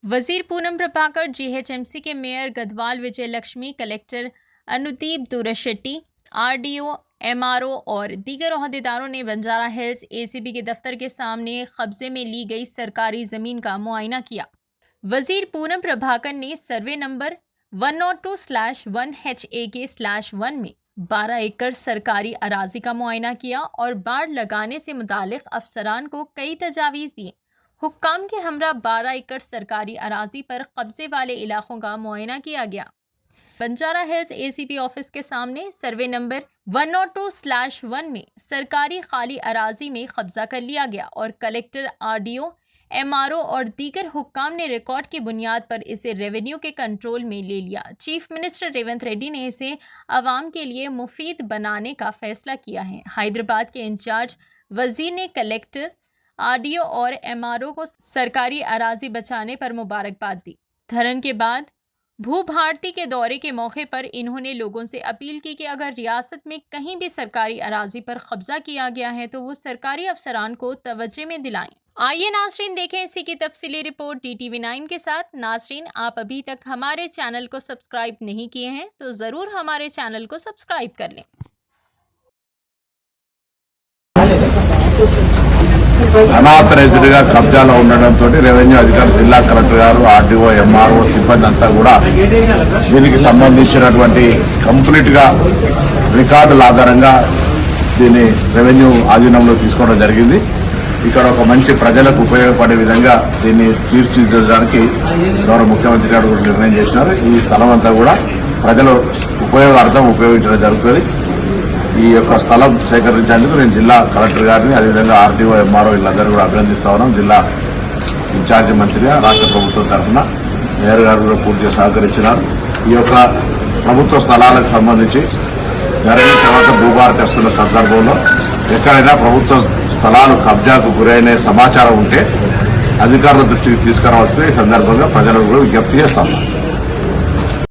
वजीर पूनम प्रभाकर, जीएचएमसी के mayor Gadwal Vijay Lakshmi, collector Anudeep Durgashetty, RDO, MRO और दीगर ओहदेदारों ने बंजारा हिल्स एसीबी के दफ्तर के सामने कब्जे में ली गई सरकारी जमीन का मुआयना किया। वजीर पूनम प्रभाकर ने सर्वे नंबर 102/1HAK/1 में 12 एकड़ सरकारी अराजी का मुआयना किया और बाड़ लगाने से मुतालिक अफसरान को कई तजावीज़ दिए। हुक्काम के हमरा 12 एकड़ सरकारी अराजी पर कब्जे वाले इलाकों का मुआयना किया गया। बंजारा हिल्स एसीपी ऑफिस के सामने सर्वे नंबर 102/1 में सरकारी खाली अराजी में कब्जा कर लिया गया और कलेक्टर, आरडीओ, एमआरओ और दीगर हुक्काम ने रिकॉर्ड की बुनियाद पर इसे रेवेन्यू के कंट्रोल में ले लिया। चीफ मिनिस्टर रेवंत रेड्डी ने इसे आवाम के लिए मुफीद बनाने का फैसला किया है। हैदराबाद के इंचार्ज वजीर ने कलेक्टर, आरडीओ और एमआरओ को सरकारी अराजी बचाने पर मुबारकबाद दी। धरन के बाद भू भारती के दौरे के मौके पर इन्होंने लोगों से अपील की कि अगर रियासत में कहीं भी सरकारी अराजी पर कब्जा किया गया है तो वो सरकारी अफसरान को तवज्जो में दिलाएं। आइए नाजरीन, देखें इसी की तफसीली रिपोर्ट DTV9 के साथ। नाजरीन, आप अभी तक हमारे चैनल को सब्सक्राइब नहीं किए हैं तो ज़रूर हमारे चैनल को सब्सक्राइब कर लें। అనాథరైజ్డ్గా కబ్జాలో ఉండడంతో రెవెన్యూ అధికారులు, జిల్లా కలెక్టర్ గారు, ఆర్డీఓ, ఎంఆర్ఓ సిబ్బంది అంతా కూడా దీనికి సంబంధించినటువంటి కంప్లీట్గా రికార్డుల ఆధారంగా దీన్ని రెవెన్యూ ఆధీనంలో తీసుకోవడం జరిగింది. ఇక్కడ ఒక మంచి ప్రజలకు ఉపయోగపడే విధంగా దీన్ని తీర్చిదిద్దడానికి గౌరవ ముఖ్యమంత్రి గారు కూడా నిర్ణయం చేసినారు. ఈ స్థలం అంతా కూడా ప్రజల ఉపయోగార్థం ఉపయోగించడం జరుగుతుంది. ఈ యొక్క స్థలం సేకరించేందుకు నేను జిల్లా కలెక్టర్ గారిని, అదేవిధంగా ఆర్డీఓ, ఎంఆర్ఓ వీళ్ళందరూ కూడా అభినందిస్తా ఉన్నాం. జిల్లా ఇన్ఛార్జి మంత్రిగా రాష్ట్ర ప్రభుత్వం తరఫున మేయర్ గారు కూడా పూర్తిగా సహకరించినారు. ఈ యొక్క ప్రభుత్వ స్థలాలకు సంబంధించి జరిగిన తర్వాత భూభారతి వస్తున్న సందర్భంలో ఎక్కడైనా ప్రభుత్వ స్థలాలు కబ్జాకు గురైన సమాచారం ఉంటే అధికారుల దృష్టికి తీసుకురావాల్సిన ఈ సందర్భంగా ప్రజలకు కూడా విజ్ఞప్తి చేస్తాం.